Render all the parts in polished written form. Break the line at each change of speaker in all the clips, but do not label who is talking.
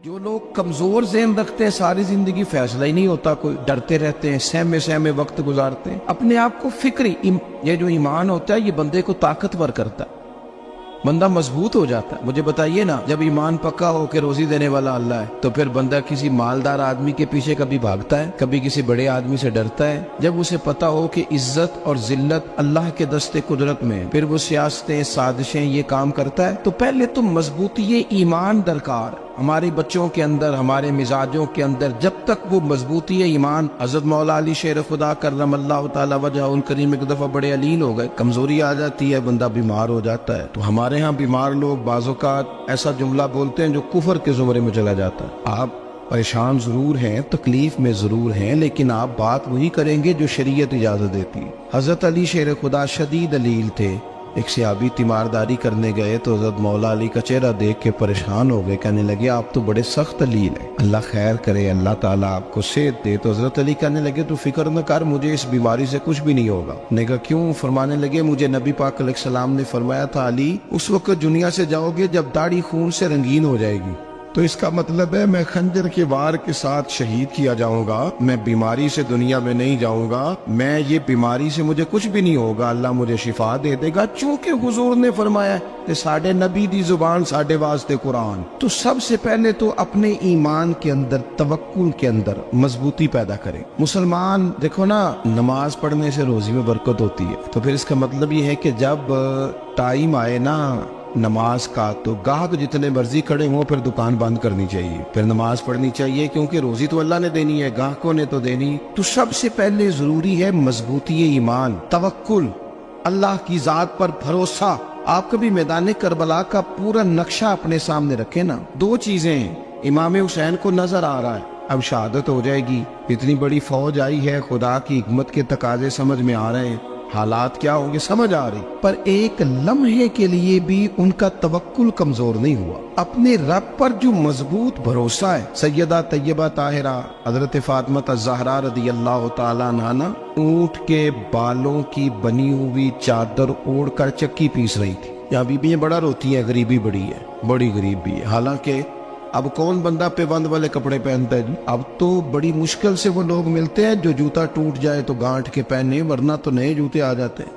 جو لوگ کمزور ذہن رکھتے ہیں ساری زندگی فیصلہ ہی نہیں ہوتا کوئی، ڈرتے رہتے ہیں، سہمے سہمے وقت گزارتے ہیں اپنے آپ کو فکری یہ جو ایمان ہوتا ہے یہ بندے کو طاقتور کرتا ہے، بندہ مضبوط ہو جاتا ہے۔ مجھے بتائیے نا، جب ایمان پکا ہو کہ روزی دینے والا اللہ ہے تو پھر بندہ کسی مالدار آدمی کے پیچھے کبھی بھاگتا ہے، کبھی کسی بڑے آدمی سے ڈرتا ہے؟ جب اسے پتا ہو کہ عزت اور ذلت اللہ کے دستے قدرت میں ہے، پھر وہ سیاستیں سازشیں یہ کام کرتا ہے۔ تو پہلے تو مضبوطی ایمان درکار ہمارے بچوں کے اندر، ہمارے مزاجوں کے اندر، جب تک وہ مضبوطی ایمان۔ حضرت مولا علی شیر خدا کرم اللہ تعالی وجہہ الکریم ایک دفعہ بڑے علیل ہو گئے، کمزوری آ جاتی ہے، بندہ بیمار ہو جاتا ہے۔ تو ہمارے ہاں بیمار لوگ بعض اوقات ایسا جملہ بولتے ہیں جو کفر کے زمرے میں چلا جاتا ہے۔ آپ پریشان ضرور ہیں، تکلیف میں ضرور ہیں، لیکن آپ بات وہی کریں گے جو شریعت اجازت دیتی ہے۔ حضرت علی شیر خدا شدید علیل تھے، ایک صحابی تیمارداری کرنے گئے تو حضرت مولا علی کا چہرہ دیکھ کے پریشان ہو گئے، کہنے لگے آپ تو بڑے سخت علیل ہیں، اللہ خیر کرے، اللہ تعالیٰ آپ کو صحت دے۔ تو حضرت علی کہنے لگے تو فکر نہ کر، مجھے اس بیماری سے کچھ بھی نہیں ہوگا۔ نے کہا کیوں؟ فرمانے لگے مجھے نبی پاک علیہ السلام نے فرمایا تھا علی اس وقت دنیا سے جاؤ گے جب داڑھی خون سے رنگین ہو جائے گی، تو اس کا مطلب ہے میں خنجر کے وار کے ساتھ شہید کیا جاؤں گا، میں بیماری سے دنیا میں نہیں جاؤں گا، میں یہ بیماری سے مجھے کچھ بھی نہیں ہوگا، اللہ مجھے شفا دے دے گا، چونکہ حضور نے فرمایا کہ ساڈے نبی دی زبان ساڈے واسطے قرآن۔ تو سب سے پہلے تو اپنے ایمان کے اندر، توکل کے اندر مضبوطی پیدا کریں۔ مسلمان دیکھو نا، نماز پڑھنے سے روزی میں برکت ہوتی ہے، تو پھر اس کا مطلب یہ ہے کہ جب ٹائم آئے نا نماز کا تو گاہک جتنے مرضی کھڑے ہوں پھر دکان بند کرنی چاہیے، پھر نماز پڑھنی چاہیے، کیونکہ روزی تو اللہ نے دینی ہے، گاہکوں نے تو دینی۔ تو سب سے پہلے ضروری ہے مضبوطی ایمان، توکل، اللہ کی ذات پر بھروسہ۔ آپ کبھی میدان کربلا کا پورا نقشہ اپنے سامنے رکھیں نا، دو چیزیں ہیں، امام حسین کو نظر آ رہا ہے اب شہادت ہو جائے گی، اتنی بڑی فوج آئی ہے، خدا کی حکمت کے تقاضے سمجھ میں آ رہے ہیں، حالات کیا ہوں گے سمجھ آ رہی، پر ایک لمحے کے لیے بھی ان کا توکل کمزور نہیں ہوا۔ اپنے رب پر جو مضبوط بھروسہ ہے، سیدہ طیبہ طاہرہ حضرت فاطمہ الزہرا رضی اللہ تعالیٰ عنہا اونٹ کے بالوں کی بنی ہوئی چادر اوڑھ کر چکی پیس رہی تھی۔ یہاں بیویاں بڑا روتی ہیں، غریبی بڑی ہے، بڑی غریب بھی ہے، حالانکہ اب کون بندہ پیبند والے کپڑے پہنتا ہے جی؟ اب تو بڑی مشکل سے وہ لوگ ملتے ہیں جو جوتا ٹوٹ جائے تو گانٹھ کے پہنے، ورنہ تو نئے جوتے آ جاتے ہیں۔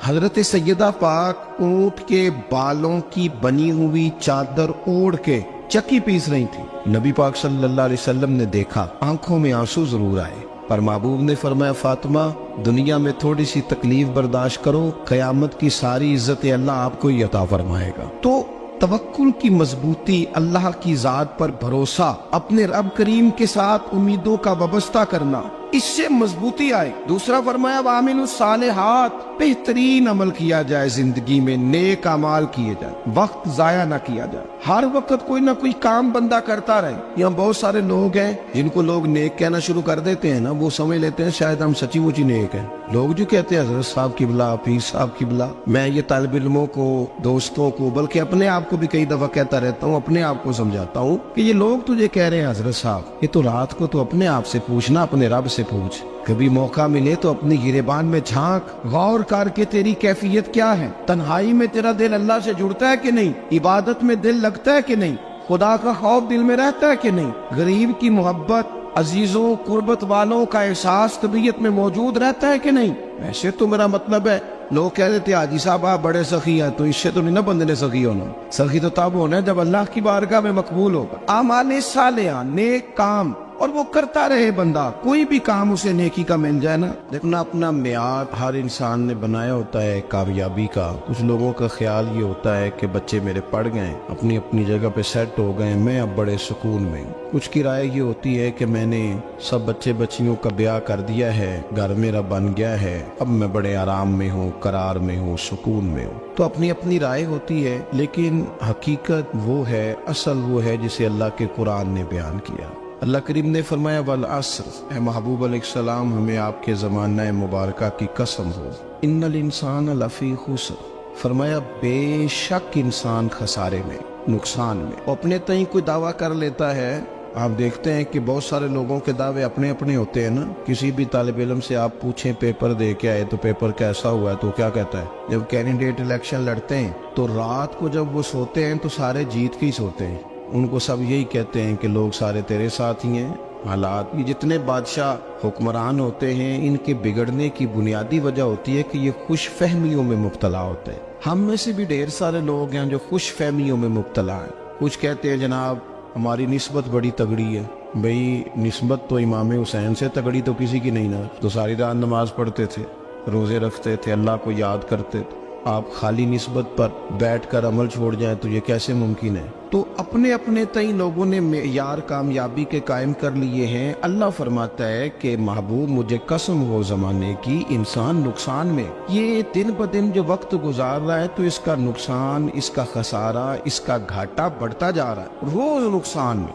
حضرت سیدہ پاک اونٹ کے بالوں کی بنی ہوئی چادر اوڑھ کے چکی پیس رہی تھی۔ نبی پاک صلی اللہ علیہ وسلم نے دیکھا، آنکھوں میں آنسو ضرور آئے، پر محبوب نے فرمایا فاطمہ دنیا میں تھوڑی سی تکلیف برداشت کرو، قیامت کی ساری عزت اللہ آپ کو ہی عطا فرمائے گا۔ تو توکل کی مضبوطی، اللہ کی ذات پر بھروسہ، اپنے رب کریم کے ساتھ امیدوں کا وابستہ کرنا، اس سے مضبوطی آئے۔ دوسرا فرمایا وَعَمِلُوا الصَّالِحَاتِ، بہترین عمل کیا جائے زندگی میں، نیک اعمال کیے جائے، وقت ضائع نہ کیا جائے، ہر وقت کوئی نہ کوئی کام بندہ کرتا رہے۔ یہاں بہت سارے لوگ ہیں جن کو لوگ نیک کہنا شروع کر دیتے ہیں نا، وہ سمجھ لیتے ہیں شاید ہم سچی مچی نیک ہیں۔ لوگ جو کہتے ہیں حضرت صاحب قبلہ، پیر صاحب قبلہ، میں یہ طالب علموں کو، دوستوں کو، بلکہ اپنے آپ کو بھی کئی دفعہ کہتا رہتا ہوں، اپنے آپ کو سمجھاتا ہوں کہ یہ لوگ تجھے کہہ رہے ہیں حضرت صاحب، یہ تو رات کو تو اپنے آپ سے پوچھنا، اپنے رب سے پوچھ، کبھی موقع ملے تو اپنی گریبان میں جھانک، غور کر کے تیری کیفیت کیا ہے، تنہائی میں تیرا دل اللہ سے جڑتا ہے کہ نہیں، عبادت میں دل لگتا ہے کہ نہیں، خدا کا خوف دل میں رہتا ہے کہ نہیں، غریب کی محبت، عزیزوں قربت والوں کا احساس طبیعت میں موجود رہتا ہے کہ نہیں۔ ویسے تو میرا مطلب ہے، لوگ کہہ دیتے ہیں حاجی صاحب آپ بڑے سخی ہیں، تو اس سے تو نہیں نا بندے نے سخی ہونا، سخی تو تب ہونا ہے جب اللہ کی بارگاہ میں مقبول ہوگا۔ اعمال صالحہ، نیک کام، اور وہ کرتا رہے بندہ، کوئی بھی کام اسے نیکی کا مل جائے نا۔ دیکھنا اپنا معیار ہر انسان نے بنایا ہوتا ہے کامیابی کا۔ کچھ لوگوں کا خیال یہ ہوتا ہے کہ بچے میرے پڑھ گئے، اپنی اپنی جگہ پہ سیٹ ہو گئے، میں اب بڑے سکون میں ہوں۔ کچھ کی رائے یہ ہوتی ہے کہ میں نے سب بچے بچیوں کا بیاہ کر دیا ہے، گھر میرا بن گیا ہے، اب میں بڑے آرام میں ہوں، قرار میں ہوں، سکون میں ہوں۔ تو اپنی اپنی رائے ہوتی ہے، لیکن حقیقت وہ ہے، اصل وہ ہے جسے اللہ کے قرآن نے بیان کیا۔ اللہ کریم نے فرمایا والعصر، اے محبوب علیہ السلام ہمیں آپ کے زمانہ مبارکہ کی قسم ہو، ان الانسان لفی خسر، فرمایا بے شک انسان خسارے میں، نقصان میں۔ اپنے تئیں کوئی دعویٰ کر لیتا ہے، آپ دیکھتے ہیں کہ بہت سارے لوگوں کے دعوے اپنے اپنے ہوتے ہیں نا۔ کسی بھی طالب علم سے آپ پوچھیں پیپر دے کے آئے تو پیپر کیسا ہوا ہے، تو کیا کہتا ہے؟ جب کینڈیڈیٹ الیکشن لڑتے ہیں تو رات کو جب وہ سوتے ہیں تو سارے جیت کے ہی سوتے ہیں، ان کو سب یہی کہتے ہیں کہ لوگ سارے تیرے ساتھ ہی ہیں. حالات یہ جتنے بادشاہ حکمران ہوتے ہیں ان کے بگڑنے کی بنیادی وجہ ہوتی ہے کہ یہ خوش فہمیوں میں مبتلا ہوتے ہیں. ہم میں سے بھی ڈھیر سارے لوگ ہیں جو خوش فہمیوں میں مبتلا ہیں. کچھ کہتے ہیں جناب ہماری نسبت بڑی تگڑی ہے. بھئی نسبت تو امام حسین سے تگڑی تو کسی کی نہیں نا. تو ساری رات نماز پڑھتے تھے, روزے رکھتے تھے, اللہ کو یاد کرتے تھے. آپ خالی نسبت پر بیٹھ کر عمل چھوڑ جائیں تو یہ کیسے ممکن ہے؟ تو اپنے اپنے تئیں لوگوں نے معیار کامیابی کے قائم کر لیے ہیں. اللہ فرماتا ہے کہ محبوب مجھے قسم ہو زمانے کی انسان نقصان میں. یہ دن بدن جو وقت گزار رہا ہے تو اس کا نقصان, اس کا خسارہ, اس کا گھاٹا بڑھتا جا رہا ہے روز نقصان میں.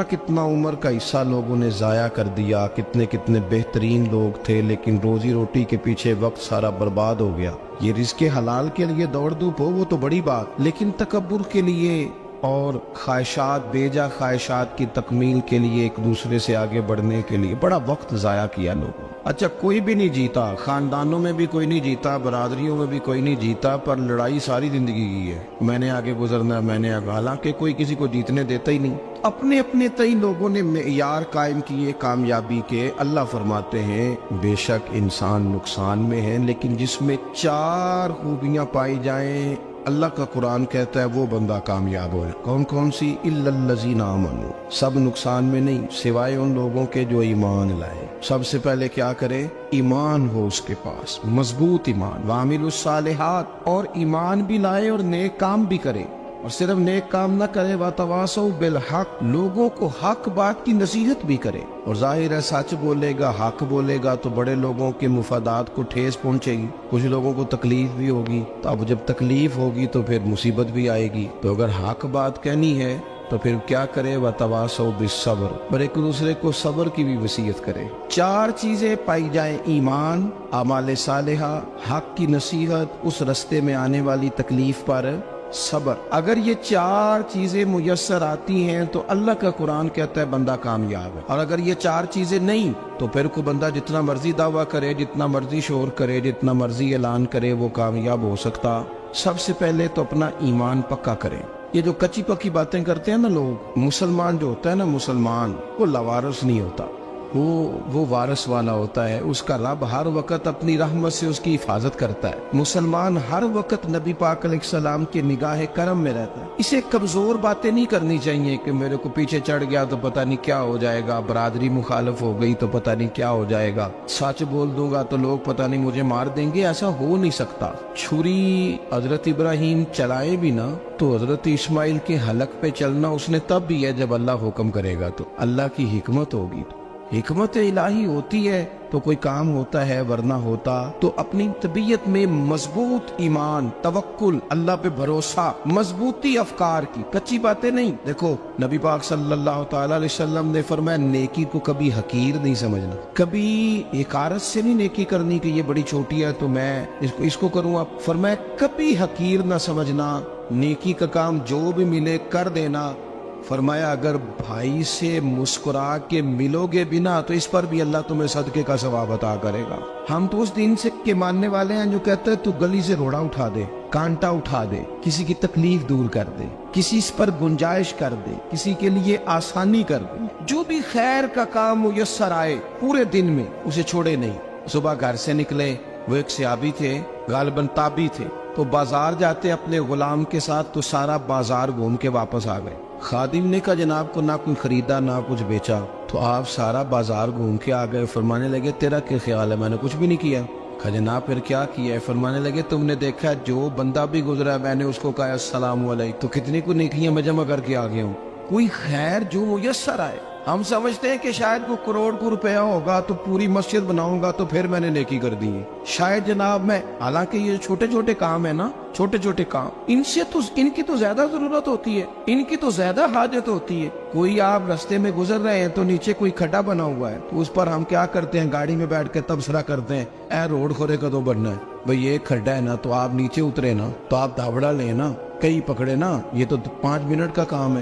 کتنا عمر کا حصہ لوگوں نے ضائع کر دیا. کتنے بہترین لوگ تھے لیکن روزی روٹی کے پیچھے وقت سارا برباد ہو گیا. یہ رزق حلال کے لیے دوڑ دھوپ ہو وہ تو بڑی بات, لیکن تکبر کے لیے اور خواہشات, بیجا خواہشات کی تکمیل کے لیے, ایک دوسرے سے آگے بڑھنے کے لیے بڑا وقت ضائع کیا لوگوں. اچھا کوئی بھی نہیں جیتا, خاندانوں میں بھی کوئی نہیں جیتا, برادریوں میں بھی کوئی نہیں جیتا, پر لڑائی ساری زندگی کی ہے. میں نے آگے گزرنا, میں نے آگے, حالانکہ کوئی کسی کو جیتنے دیتا ہی نہیں. اپنے اپنے تئیں لوگوں نے معیار قائم کیے کامیابی کے. اللہ فرماتے ہیں بے شک انسان نقصان میں ہے, لیکن جس میں 4 خوبیاں پائی جائیں اللہ کا قرآن کہتا ہے وہ بندہ کامیاب ہو. کون کون سی؟ الا الذین آمنوا. سب نقصان میں نہیں سوائے ان لوگوں کے جو ایمان لائے. سب سے پہلے کیا کرے؟ ایمان ہو اس کے پاس, مضبوط ایمان. وعملوا الصالحات, اور ایمان بھی لائے اور نیک کام بھی کرے. اور صرف نیک کام نہ کرے, وَتَوَاصَوْا بِالْحَقِّ, لوگوں کو حق بات کی نصیحت بھی کرے. اور ظاہر ہے سچ بولے گا, حق بولے گا تو بڑے لوگوں کے مفادات کو ٹھیس پہنچے گی, کچھ لوگوں کو تکلیف بھی ہوگی. تو اب جب تکلیف ہوگی تو پھر مصیبت بھی آئے گی. تو اگر حق بات کہنی ہے تو پھر کیا کرے؟ وَتَوَاصَوْا بِالصَّبْرِ, اور ایک دوسرے کو صبر کی بھی وصیت کرے. 4 چیزیں پائی جائیں, ایمان, اعمال صالحہ, حق کی نصیحت, اس رستے میں آنے والی تکلیف پر صبر. اگر یہ 4 چیزیں میسر آتی ہیں تو اللہ کا قرآن کہتا ہے بندہ کامیاب ہے. اور اگر یہ 4 چیزیں نہیں تو پھر کوئی بندہ جتنا مرضی دعویٰ کرے, جتنا مرضی شور کرے, جتنا مرضی اعلان کرے, وہ کامیاب ہو سکتا. سب سے پہلے تو اپنا ایمان پکا کرے. یہ جو کچی پکی باتیں کرتے ہیں نا لوگ, مسلمان جو ہوتا ہے نا, مسلمان وہ لوارث نہیں ہوتا, وہ وارث والا ہوتا ہے. اس کا رب ہر وقت اپنی رحمت سے اس کی حفاظت کرتا ہے. مسلمان ہر وقت نبی پاک علیہ السلام کے نگاہ کرم میں رہتا ہے. اسے کمزور باتیں نہیں کرنی چاہیے کہ میرے کو پیچھے چڑھ گیا تو پتہ نہیں کیا ہو جائے گا, برادری مخالف ہو گئی تو پتہ نہیں کیا ہو جائے گا, سچ بول دوں گا تو لوگ پتہ نہیں مجھے مار دیں گے. ایسا ہو نہیں سکتا. چھری حضرت ابراہیم چلائے بھی نا تو حضرت اسماعیل کے حلق پہ چلنا اس نے تب بھی ہے جب اللہ حکم کرے گا. تو اللہ کی حکمت ہوگی, حکمت الہی ہوتی ہے تو کوئی کام ہوتا ہے, ورنہ ہوتا. تو اپنی طبیعت میں مضبوط ایمان, توکل, اللہ پہ بھروسہ, مضبوطی افکار کی, کچی باتیں نہیں. دیکھو نبی پاک صلی اللہ تعالی علیہ وسلم نے فرمایا نیکی کو کبھی حقیر نہیں سمجھنا, کبھی حقارت سے نہیں نیکی کرنی کہ یہ بڑی چھوٹی ہے تو میں اس کو کروں. اب فرمایا کبھی حقیر نہ سمجھنا, نیکی کا کام جو بھی ملے کر دینا. فرمایا اگر بھائی سے مسکرا کے ملو گے بنا تو اس پر بھی اللہ تمہیں صدقے کا ثواب عطا کرے گا. ہم تو اس دین سے کے ماننے والے ہیں جو کہتے ہیں تو گلی سے روڑا اٹھا دے, کانٹا اٹھا دے, کسی کی تکلیف دور کر دے, کسی اس پر گنجائش کر دے, کسی کے لیے آسانی کر دے. جو بھی خیر کا کام میسر آئے پورے دن میں اسے چھوڑے نہیں. صبح گھر سے نکلے, وہ ایک صحابی تھے, غالباً تابعی تھے, تو بازار جاتے اپنے غلام کے ساتھ تو سارا بازار گھوم کے واپس آ گئے. خادم نے کہا جناب کو نہ کوئی خریدا نہ کچھ بیچا. تو آپ سارا بازار گھوم کے آ گئے. فرمانے لگے تیرا کیا خیال ہے؟ میں نے کچھ بھی نہیں کیا. کہا جناب پھر کیا کیا ہے؟ فرمانے لگے تم نے دیکھا جو بندہ بھی گزرا میں نے اس کو کہا السلام علیکم, تو کتنی کو نیکیاں میں جمع کر کے آ گیا ہوں. کوئی خیر جو میسر آئے. ہم سمجھتے ہیں کہ شاید کو کروڑ کو روپیہ ہوگا تو پوری مسجد بناؤں گا تو پھر میں نے نیکی کر دی ہے. شاید جناب میں, حالانکہ یہ چھوٹے چھوٹے کام ہیں نا, چھوٹے چھوٹے کام, ان کی تو زیادہ ضرورت ہوتی ہے, ان کی تو زیادہ حاجت ہوتی ہے. کوئی آپ رستے میں گزر رہے ہیں تو نیچے کوئی کھڈا بنا ہوا ہے تو اس پر ہم کیا کرتے ہیں, گاڑی میں بیٹھ کے تبصرہ کرتے ہیں اے روڈ کھورے کدو بننا ہے. بھئی یہ کھڈا ہے نا تو آپ نیچے اترے نا, تو آپ دھاوڑا لیں نا, کئی پکڑے نا, یہ تو 5 منٹ کا کام ہے.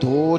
2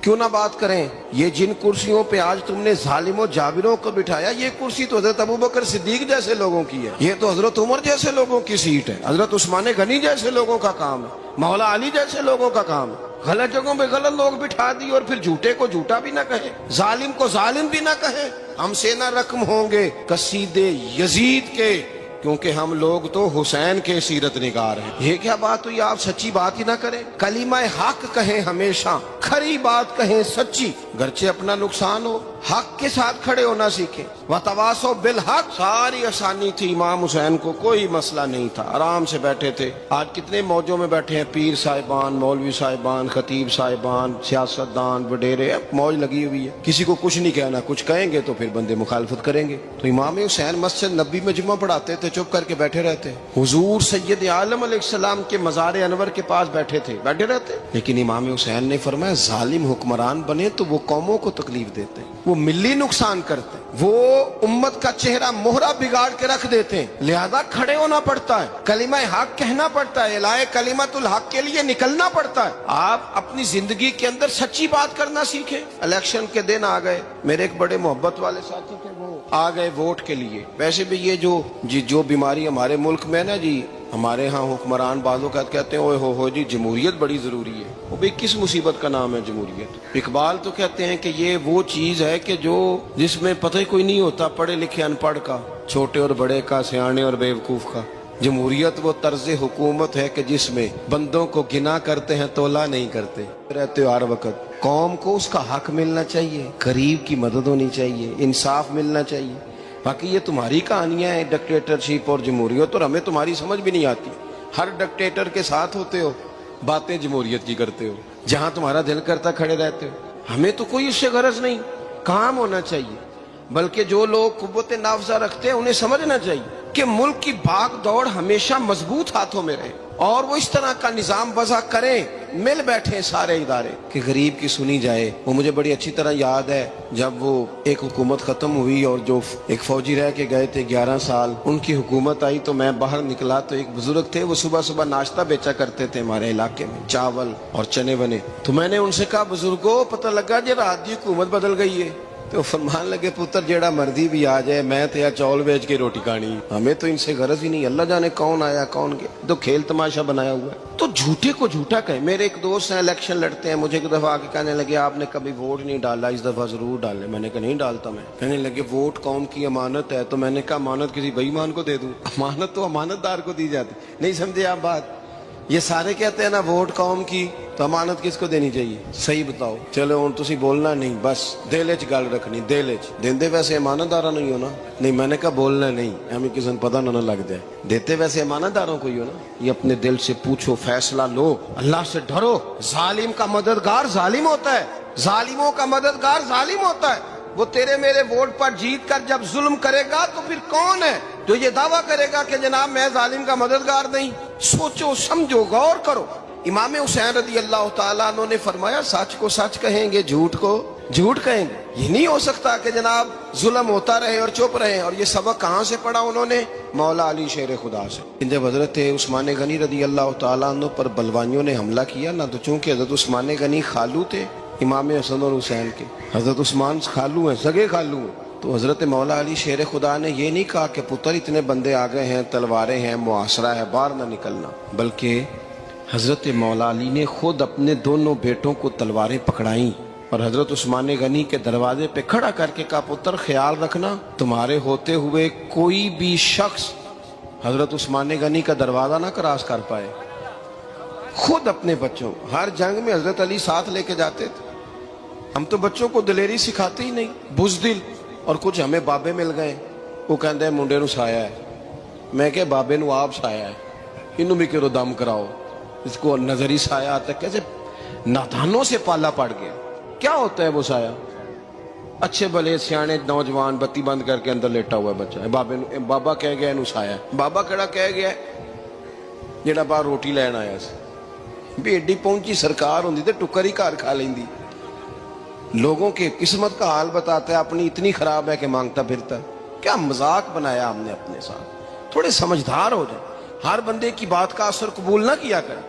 کیوں نہ بات کریں؟ یہ جن کرسیوں پہ آج تم نے ظالموں جابروں کو بٹھایا، یہ کرسی تو حضرت ابوبکر صدیق جیسے لوگوں کی ہے، یہ تو حضرت عمر جیسے لوگوں کی سیٹ ہے، حضرت عثمان غنی جیسے لوگوں کا کام ہے، مولا علی جیسے لوگوں کا کام ہے۔ غلط جگہوں پہ غلط لوگ بٹھا دی اور پھر جھوٹے کو جھوٹا بھی نہ کہیں، ظالم کو ظالم بھی نہ کہیں۔ ہم سے نہ رقم ہوں گے قصیدے یزید کے، کیونکہ ہم لوگ تو حسین کے سیرت نگار ہیں۔ یہ کیا بات ہوئی؟ آپ سچی بات ہی نہ کریں، کلمہ حق کہیں، ہمیشہ کھری بات کہیں، سچی، گرچہ اپنا نقصان ہو، حق کے ساتھ کھڑے ہونا سیکھیں۔ وتواصوا بالحق، ساری آسانی تھی، امام حسین کو کوئی مسئلہ نہیں تھا، آرام سے بیٹھے تھے۔ آج کتنے موجوں میں بیٹھے ہیں، پیر صاحبان، مولوی صاحبان، خطیب صاحبان، سیاستدان، وڈیرے، موج لگی ہوئی ہے، کسی کو کچھ نہیں کہنا، کچھ کہیں گے تو پھر بندے مخالفت کریں گے۔ تو امام حسین مسجد نبی میں جمعہ پڑھاتے تھے، چپ کر کے بیٹھے رہتے، حضور سید عالم علیہ السلام کے مزار انور کے پاس بیٹھے تھے، بیٹھے رہتے۔ لیکن امام حسین نے فرمایا ظالم حکمران بنے تو وہ قوموں کو تکلیف دیتے ہیں، وہ ملی نقصان کرتے ہیں، وہ امت کا چہرہ مہرہ بگاڑ کے رکھ دیتے ہیں، لہذا کھڑے ہونا پڑتا ہے، کلمہ حق کہنا پڑتا ہے، الہ کلمت الحق کے لیے نکلنا پڑتا ہے۔ آپ اپنی زندگی کے اندر سچی بات کرنا سیکھیں۔ الیکشن کے دن آ گئے، میرے ایک بڑے محبت والے ساتھی تھے، وہ آ گئے ووٹ کے لیے۔ ویسے بھی یہ جو بیماری ہمارے ملک میں نا جی، ہمارے ہاں حکمران بعض اوقات کہتے ہیں اوے ہو جی جمہوریت بڑی ضروری ہے۔ وہ بھی کس مصیبت کا نام ہے جمہوریت؟ اقبال تو کہتے ہیں کہ یہ وہ چیز ہے کہ جس میں پتہ ہی کوئی نہیں ہوتا، پڑھے لکھے ان پڑھ کا، چھوٹے اور بڑے کا، سیانے اور بیوقوف کا۔ جمہوریت وہ طرز حکومت ہے کہ جس میں بندوں کو گنا کرتے ہیں، تولا نہیں کرتے رہتے ہو ہر وقت۔ قوم کو اس کا حق ملنا چاہیے، غریب کی مدد ہونی چاہیے، انصاف ملنا چاہیے۔ باقی یہ تمہاری کہانیاں ہیں ڈکٹیٹرشپ اور جمہوریت، اور ہمیں تمہاری سمجھ بھی نہیں آتی۔ ہر ڈکٹیٹر کے ساتھ ہوتے ہو، باتیں جمہوریت کی کرتے ہو، جہاں تمہارا دل کرتا کھڑے رہتے ہو۔ ہمیں تو کوئی اس سے غرض نہیں، کام ہونا چاہیے۔ بلکہ جو لوگ قوت نافذہ رکھتے ہیں انہیں سمجھنا چاہیے کہ ملک کی بھاگ دوڑ ہمیشہ مضبوط ہاتھوں میں رہے، اور وہ اس طرح کا نظام وضع کریں، مل بیٹھے سارے ادارے کہ غریب کی سنی جائے۔ وہ مجھے بڑی اچھی طرح یاد ہے جب وہ ایک حکومت ختم ہوئی اور جو ایک فوجی رہ کے گئے تھے 11 سال، ان کی حکومت آئی تو میں باہر نکلا تو ایک بزرگ تھے، وہ صبح صبح ناشتہ بیچا کرتے تھے ہمارے علاقے میں، چاول اور چنے بنے۔ تو میں نے ان سے کہا بزرگوں پتہ لگا جی رات دی حکومت بدل گئی ہے۔ تو فرمان لگے پتر جیڑا مردی بھی آ جائے، میں تو یا چاول بیچ کے روٹی کھانی، ہمیں تو ان سے غرض ہی نہیں، اللہ جانے کون آیا کون گیا، تو کھیل تماشا بنایا ہوا ہے۔ تو جھوٹے کو جھوٹا کہیں۔ میرے ایک دوست ہیں الیکشن لڑتے ہیں، مجھے ایک دفعہ آ کے کہنے لگے آپ نے کبھی ووٹ نہیں ڈالا، اس دفعہ ضرور ڈالیں۔ میں نے کہا نہیں ڈالتا میں۔ کہنے لگے ووٹ قوم کی امانت ہے، تو میں نے کہا امانت کسی بے ایمان کو دے دوں؟ امانت تو امانت دار کو دی جاتی۔ نہیں سمجھے آپ بات؟ یہ سارے کہتے ہیں نا ووٹ قوم کی، تو امانت کس کو دینی چاہیے؟ صحیح بتاؤ۔ چلو ہوں تسی بولنا نہیں، بس دل وچ گل رکھنی، دل وچ دیندے ویسے امانت دارا نہیں ہونا۔ نہیں میں نے کہا بولنا نہیں، ہمیں کسی کو پتہ نہ لگ جائے، دیتے ویسے امانت داروں کو ہی ہو نا۔ یہ اپنے دل سے پوچھو، فیصلہ لو، اللہ سے ڈرو۔ ظالم کا مددگار ظالم ہوتا ہے، ظالموں کا مددگار ظالم ہوتا ہے۔ وہ تیرے میرے ووٹ پر جیت کر جب ظلم کرے گا تو پھر کون ہے جو یہ دعویٰ کرے گا کہ جناب میں ظالم کا مددگار نہیں؟ سوچو سمجھو، غور کرو۔ امام حسین رضی اللہ تعالیٰ عنہ نے فرمایا سچ کو سچ کہیں گے، جھوٹ کو جھوٹ کہیں گے۔ یہ نہیں ہو سکتا کہ جناب ظلم ہوتا رہے اور چپ رہے۔ اور یہ سبق کہاں سے پڑھا انہوں نے؟ مولا علی شیر خدا سے۔ جب حضرت عثمان غنی رضی اللہ تعالیٰ عنہ پر بلوائیوں نے حملہ کیا نا، تو چونکہ حضرت عثمان غنی خالو تھے امام حسن اور حسین کے، حضرت عثمان خالو ہیں، سگے خالو ہیں، تو حضرت مولا علی شیر خدا نے یہ نہیں کہا کہ پتر اتنے بندے آ گئے ہیں، تلواریں ہیں، محاصرہ ہے، باہر نہ نکلنا، بلکہ حضرت مولا علی نے خود اپنے دونوں بیٹوں کو تلواریں پکڑائیں اور حضرت عثمان غنی کے دروازے پہ کھڑا کر کے کہا پتر خیال رکھنا تمہارے ہوتے ہوئے کوئی بھی شخص حضرت عثمان غنی کا دروازہ نہ کراس کر پائے۔ خود اپنے بچوں، ہر جنگ میں حضرت علی ساتھ لے کے جاتے تھے۔ ہم تو بچوں کو دلیری سکھاتے ہی نہیں، بزدل۔ اور کچھ ہمیں بابے مل گئے، وہ کہتے ہیں منڈے نو سایا ہے، میں کہ بابے نو آپ سایا ہے، انہوں بھی کرو دم کراؤ، اس کو نظری سایہ آتا ہے۔ کیسے نادانوں سے پالا پڑ گیا۔ کیا ہوتا ہے وہ سایہ؟ اچھے بھلے سیانے نوجوان بتی بند کر کے اندر لیٹا ہوا ہے بچہ ہے، بابا کہہ گیا انہوں سایہ ہے۔ بابا کہڑا کہہ گیا جڑا باہر روٹی لین آیا سی، بھی ایڈی پہنچی سرکار ہوندی تے ٹکر ہی گھر کھا لیندی۔ لوگوں کے قسمت کا حال بتاتا ہے، اپنی اتنی خراب ہے کہ مانگتا پھرتا ہے۔ کیا مذاق بنایا ہم نے اپنے ساتھ۔ تھوڑے سمجھدار ہو جائیں، ہر بندے کی بات کا اثر قبول نہ کیا کریں۔